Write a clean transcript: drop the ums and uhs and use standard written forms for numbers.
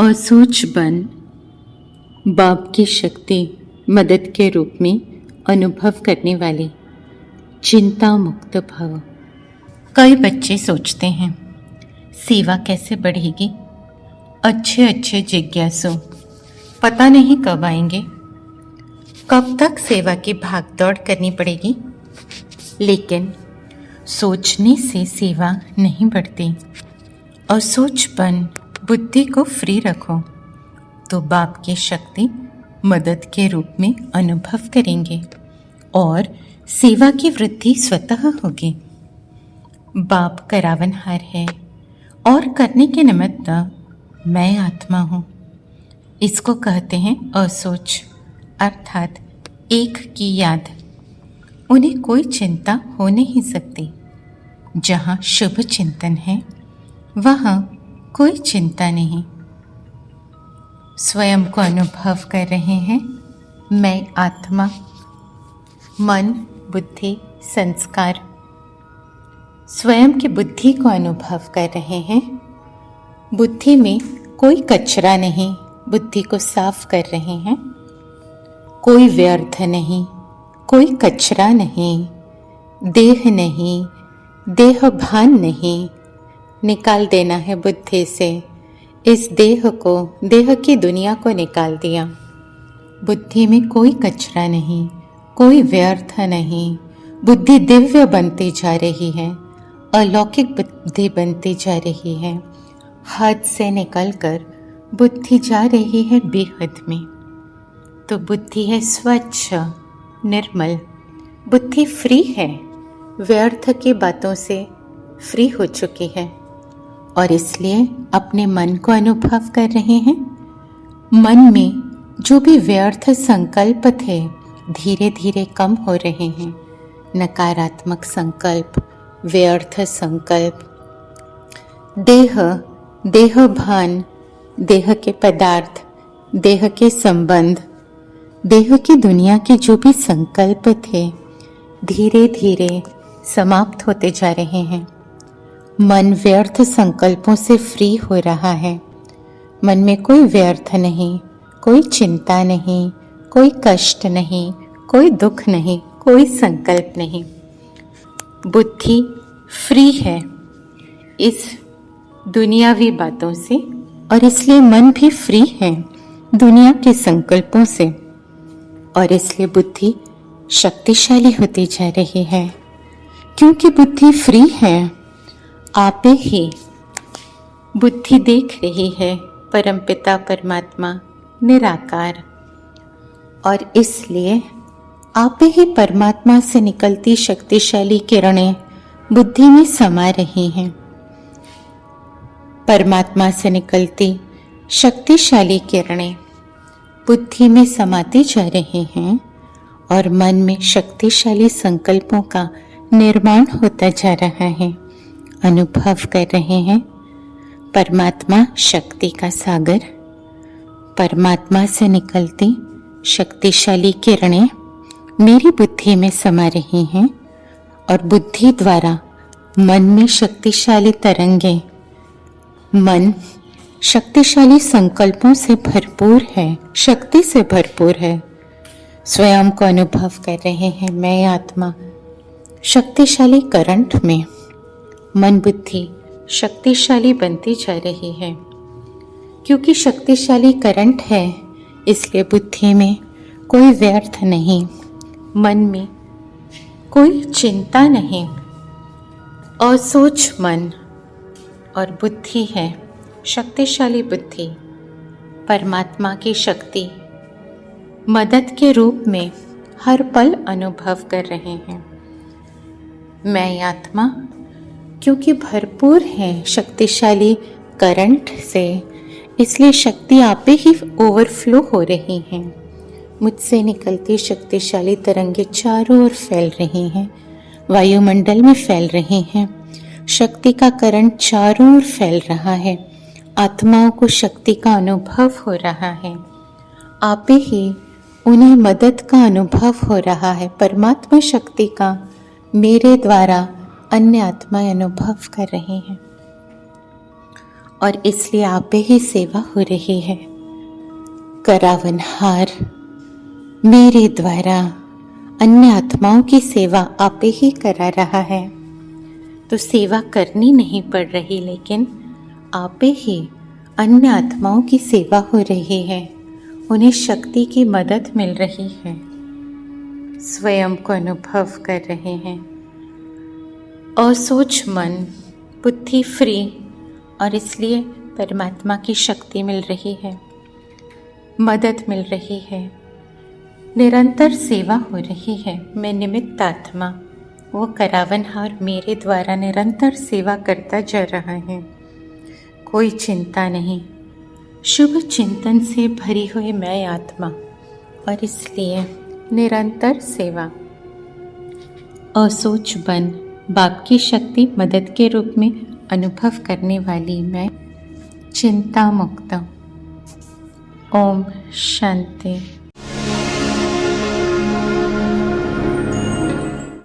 असोच बन बाप की शक्ति मदद के रूप में अनुभव करने वाले चिंता मुक्त भव। कई बच्चे सोचते हैं सेवा कैसे बढ़ेगी। अच्छे अच्छे जिज्ञासु पता नहीं कब आएंगे, कब तक सेवा की भागदौड़ करनी पड़ेगी। लेकिन सोचने से सेवा नहीं बढ़ती। असोचपन बुद्धि को फ्री रखो तो बाप की शक्ति मदद के रूप में अनुभव करेंगे और सेवा की वृद्धि स्वतः होगी। बाप करावनहार है और करने के निमित्त मैं आत्मा हूँ। इसको कहते हैं असोच, अर्थात एक की याद। उन्हें कोई चिंता हो नहीं सकती। जहाँ शुभ चिंतन है वहाँ कोई चिंता नहीं। स्वयं को अनुभव कर रहे हैं मैं आत्मा, मन, बुद्धि, संस्कार। स्वयं की बुद्धि को अनुभव कर रहे हैं। बुद्धि में कोई कचरा नहीं, बुद्धि को साफ कर रहे हैं। कोई व्यर्थ नहीं, कोई कचरा नहीं, देह नहीं, देह भान नहीं। निकाल देना है बुद्धि से। इस देह को, देह की दुनिया को निकाल दिया। बुद्धि में कोई कचरा नहीं, कोई व्यर्थ नहीं। बुद्धि दिव्य बनती जा रही है, अलौकिक बुद्धि बनती जा रही है। हद से निकलकर बुद्धि जा रही है बेहद में। तो बुद्धि है स्वच्छ, निर्मल। बुद्धि फ्री है, व्यर्थ की बातों से फ्री हो चुकी है और इसलिए अपने मन को अनुभव कर रहे हैं। मन में जो भी व्यर्थ संकल्प थे धीरे धीरे कम हो रहे हैं। नकारात्मक संकल्प, व्यर्थ संकल्प, देह भान, देह के पदार्थ, देह के संबंध, देह की दुनिया के जो भी संकल्प थे धीरे धीरे समाप्त होते जा रहे हैं। मन व्यर्थ संकल्पों से फ्री हो रहा है। मन में कोई व्यर्थ नहीं, कोई चिंता नहीं, कोई कष्ट नहीं, कोई दुख नहीं, कोई संकल्प नहीं। बुद्धि फ्री है इस दुनियावी बातों से और इसलिए मन भी फ्री है दुनिया के संकल्पों से और इसलिए बुद्धि शक्तिशाली होती जा रही है। क्योंकि बुद्धि फ्री है, आप ही बुद्धि देख रही है परमपिता परमात्मा निराकार और इसलिए आप ही परमात्मा से निकलती शक्तिशाली किरणें बुद्धि में समा रही हैं। परमात्मा से निकलती शक्तिशाली किरणें बुद्धि में समाती जा रही हैं और मन में शक्तिशाली संकल्पों का निर्माण होता जा रहा है। अनुभव कर रहे हैं परमात्मा शक्ति का सागर। परमात्मा से निकलती शक्तिशाली किरणें मेरी बुद्धि में समा रही हैं और बुद्धि द्वारा मन में शक्तिशाली तरंगे, मन शक्तिशाली संकल्पों से भरपूर है, शक्ति से भरपूर है। स्वयं को अनुभव कर रहे हैं मैं आत्मा। शक्तिशाली करंट में मन बुद्धि शक्तिशाली बनती जा रही है। क्योंकि शक्तिशाली करंट है इसलिए बुद्धि में कोई व्यर्थ नहीं, मन में कोई चिंता नहीं। असोच मन और बुद्धि है शक्तिशाली बुद्धि। परमात्मा की शक्ति मदद के रूप में हर पल अनुभव कर रहे हैं। मैं आत्मा क्योंकि भरपूर है शक्तिशाली करंट से, इसलिए शक्ति आप ही ओवरफ्लो हो रही हैं। मुझसे निकलती शक्तिशाली तरंगे चारों ओर फैल रही हैं, वायुमंडल में फैल रही हैं। शक्ति का करंट चारों ओर फैल रहा है। आत्माओं को शक्ति का अनुभव हो रहा है। आप ही उन्हें मदद का अनुभव हो रहा है। परमात्मा शक्ति का मेरे द्वारा अन्य आत्माएं अनुभव कर रहे हैं और इसलिए आप ही सेवा हो रही है। करावनहार मेरे द्वारा अन्य आत्माओं की सेवा आप ही करा रहा है, तो सेवा करनी नहीं पड़ रही, लेकिन आप ही अन्य आत्माओं की सेवा हो रही है, उन्हें शक्ति की मदद मिल रही है, स्वयं को अनुभव कर रहे हैं। असोच मन, बुद्धि फ्री, और इसलिए परमात्मा की शक्ति मिल रही है, मदद मिल रही है, निरंतर सेवा हो रही है। मैं निमित्त आत्मा, वो करावनहार मेरे द्वारा निरंतर सेवा करता जा रहा है। कोई चिंता नहीं, शुभ चिंतन से भरी हुई मैं आत्मा, और इसलिए निरंतर सेवा। असोच बन, बाप की शक्ति मदद के रूप में अनुभव करने वाली मैं चिंता मुक्त। ओम शांति।